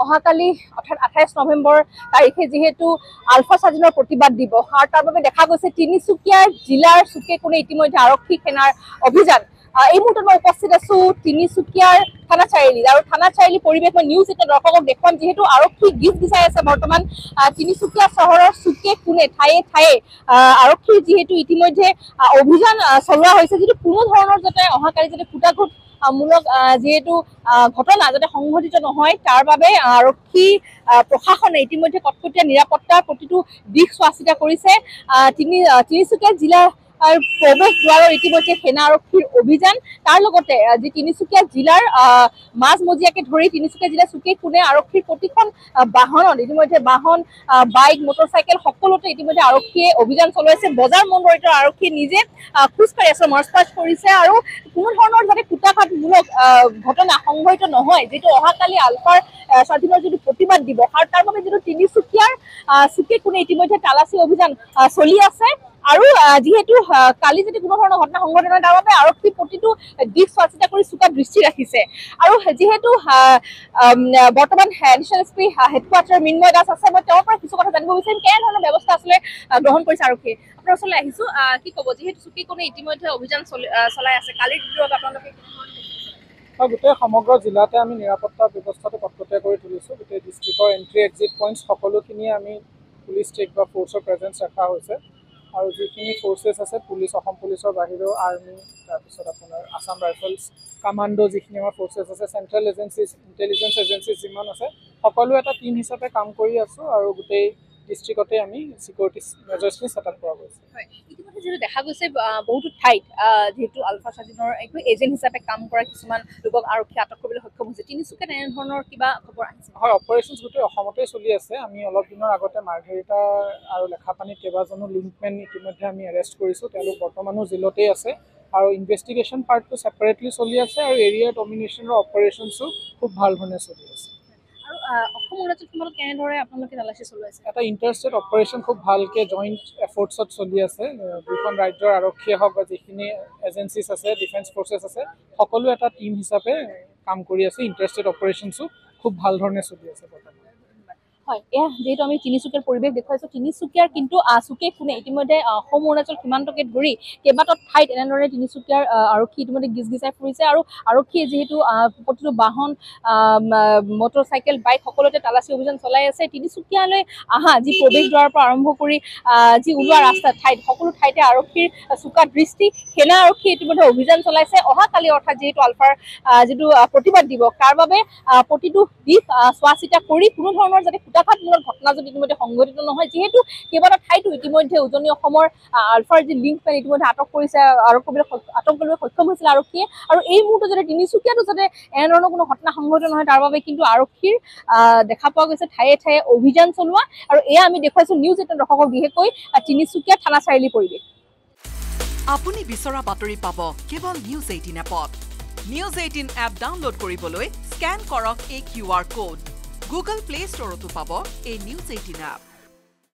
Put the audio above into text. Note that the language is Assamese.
অহাকালি অৰ্থাৎ 28 নৱেম্বৰ তাৰিখে যেহেতু আলফা স্বাধীনৰ প্ৰতিবাদ দিৱস আৰু তাৰ বাবে দেখা গৈছে তিনিচুকীয়া জিলাৰ চুকে কোণে ইতিমধ্যে আৰক্ষী সেনাৰ অভিযান। এই মুহূৰ্তত মই উপস্থিত আছো তিনিচুকীয়াৰ থানা চাৰিআলিত আৰু থানা চাৰিআলি পৰিৱেশ মই নিউজ এতিয়া দৰ্শকক দেখুৱাম যিহেতু আৰক্ষী গীত বিচাৰি আছে বৰ্তমান তিনিচুকীয়া চহৰৰ চুকে কোণে ঠায়ে ঠায়ে আৰক্ষীৰ যিহেতু ইতিমধ্যে অভিযান চলোৱা হৈছে যিটো কোনো ধৰণৰ যাতে অহাকালি যাতে কুটাঘুট মূলক যেহেতু ঘটনা যাতে সংঘটিত নহয় তাৰ বাবে আৰক্ষী প্ৰশাসনে ইতিমধ্যে কটকটীয়া নিৰাপত্তাৰ প্ৰতিটো দিশ চোৱা চিতা কৰিছে। তিনিচুকীয়া জিলাৰ প্ৰৱেশ দ্বাৰৰ ইতিমধ্যে সেনা আৰক্ষীৰ অভিযান তাৰ লগতে যি তিনিচুকীয়া জিলাৰ মাজমজিয়াকে ধৰি তিনিচুকীয়া জিলাৰ চুকে কোণে আৰক্ষীৰ প্ৰতিখন বাহনত ইতিমধ্যে বাহন বাইক মটৰচাইকেল সকলোতে ইতিমধ্যে আৰক্ষীয়ে অভিযান চলাইছে। বজাৰ মণ্ডলিত আৰক্ষীয়ে নিজে খোজকাঢ়ি আছে মাৰ্চ পাষ্ট কৰিছে আৰু কোনো ধৰণৰ যাতে কুটাঘাতমূলক ঘটনা সংঘটিত নহয় যিটো অহাকালি আলফাৰ স্বাধীনৰ যিটো প্ৰতিবাদ দিৱস আৰু তাৰ বাবে যিটো তিনিচুকীয়াৰ চুকে কোণে ইতিমধ্যে তালাচী অভিযান চলি আছে আৰু যিহেতু কালি যদি কোনো ধৰণৰ ঘটনা সংঘটিত হয় তাৰ বাবে আৰক্ষী প্ৰতিটো দিশ চোৱা চিতা কৰি চোকা দৃষ্টি ৰাখিছে আৰু যিহেতু বৰ্তমান additional S P headquarter Minmoy Das আছে মই তেওঁৰ পৰা কিছু কথা জানিব বিচাৰিম কেনেধৰণৰ ব্যৱস্থা আচলতে গ্ৰহণ কৰিছে আৰক্ষীয়ে। আপোনাৰ ওচৰলৈ আহিছো কি ক'ব যিহেতু চুকে কোণে ইতিমধ্যে অভিযান চলাই আছে কালিৰ দিনত আপোনালোকে গোটেই সমগ্ৰ জিলাতে আমি নিৰাপত্তা ব্যৱস্থাটো কটকটীয়া কৰি তুলিছোঁ। গোটেই ডিষ্ট্ৰিক্টৰ এণ্ট্ৰি এক্সিট পইণ্টছ সকলোখিনিয়ে আমি পুলিচ চেক বা ফ'ৰ্চৰ প্ৰেজেঞ্চ ৰখা হৈছে আৰু যিখিনি ফ'ৰ্চেছ আছে পুলিচ অসম পুলিচৰ বাহিৰেও আৰ্মি তাৰপিছত আপোনাৰ আছাম ৰাইফলছ কামাণ্ডো যিখিনি আমাৰ ফ'ৰ্চেছ আছে চেণ্ট্ৰেল এজেঞ্চিজ ইণ্টেলিজেঞ্চ এজেঞ্চিজ যিমান আছে সকলো এটা টীম হিচাপে কাম কৰি আছোঁ আৰু গোটেই ডিষ্ট্ৰিক্টতে আমি ছিকিউৰিটি মেজাৰ্ছখিনি ছেটআপ কৰা গৈছে। ইতিমধ্যে যিহেতু দেখা গৈছে বহুতো ঠাইত যিহেতু আলফা স্বাধীনৰ এজেণ্ট হিচাপে কাম কৰা কিছুমান লোকক আৰক্ষী আটক কৰিবলৈ সক্ষম হৈছে তিনিচুকীয়াত এনেধৰণৰ কিবা খবৰ আহিছে? হয়, অপাৰেশ্যনছ গোটেই অসমতে চলি আছে। আমি অলপ দিনৰ আগতে মাৰ্ঘেৰিটা আৰু লেখাপানীত কেইবাজনো লিংকমেন ইতিমধ্যে আমি এৰেষ্ট কৰিছোঁ। তেওঁলোক বৰ্তমানো জেলতেই আছে আৰু ইনভেষ্টিগেশ্যন পাৰ্টটো ছেপাৰেটলি চলি আছে আৰু এৰিয়া ডমিনেশ্যনৰ অপাৰেশ্যনছো খুব ভাল ধৰণে চলি আছে। অসম অৰুণাচল সীমান্তত কেনেদৰে আপোনালোকে তালাচী চলাইছে? এটা ইণ্টাৰষ্টেট অপাৰেশ্যন খুব ভালকৈ জইণ্ট এফৰ্টছত চলি আছে। দুখন ৰাজ্যৰ আৰক্ষীয়ে হওক বা যিখিনি এজেঞ্চিজ আছে ডিফেন্স ফ'ৰ্চেছ আছে সকলো এটা টীম হিচাপে কাম কৰি আছে। ইণ্টাৰষ্টেট অপাৰেশ্যনছো খুব ভাল ধৰণে চলি আছে বৰ্তমান। হয়, এয়া যিহেতু আমি তিনিচুকীয়াৰ পৰিৱেশ দেখুৱাইছোঁ তিনিচুকীয়াৰ কিন্তু চুকে কোণে ইতিমধ্যে অসম অৰুণাচল সীমান্তকে ধৰি কেইবাটাও ঠাইত এনেদৰে তিনিচুকীয়াৰ আৰক্ষী ইতিমধ্যে গিজগিজাই ফুৰিছে আৰু আৰক্ষীয়ে যিহেতু প্ৰতিটো বাহন মটৰচাইকেল বাইক সকলোতে তালাচী অভিযান চলাই আছে। তিনিচুকীয়ালৈ অহা যি প্ৰৱেশ দ্বাৰৰ পৰা আৰম্ভ কৰি যি ওলোৱা ৰাস্তা ঠাইত সকলো ঠাইতে আৰক্ষীৰ চোকা দৃষ্টি সেনা আৰক্ষীয়ে ইতিমধ্যে অভিযান চলাইছে। অহাকালি অৰ্থাৎ যিহেতু আলফাৰ যিটো প্ৰতিবাদ দিৱস তাৰ বাবে প্ৰতিটো দিশ চোৱা চিতা কৰি কোনো ধৰণৰ যাতে কুটাঘাতমূলক ঘটনা যদি ইতিমধ্যে সংঘটিত নহয় যিহেতু কেইবাটাও ঠাইতো ইতিমধ্যে উজনি অসমৰ আলফাৰ যি লিংকমেন ইতিমধ্যে আটক কৰিবলৈ সক্ষম হৈছিল আৰক্ষীয়ে আৰু এই মুহূৰ্তত যাতে তিনিচুকীয়াতো যাতে এনেধৰণৰ কোনো ঘটনা সংঘটিত নহয় তাৰ বাবে কিন্তু আৰক্ষীৰ দেখা পোৱা গৈছে ঠায়ে ঠায়ে অভিযান চলোৱা আৰু এয়া আমি দেখুৱাইছো নিউজ 18 দৰ্শকক বিশেষকৈ তিনিচুকীয়া থানা চাৰিআলি পৰিৱেশ। আপুনি বিচৰা বাতৰি পাব কেৱল নিউজ 18 এপত। নিউজ 18 এপ ডাউনলোড কৰিবলৈ স্কেন কৰক এই QR কোড। গুগল প্লে ষ্টৰতো পাব এই নিউজ 18 এপ।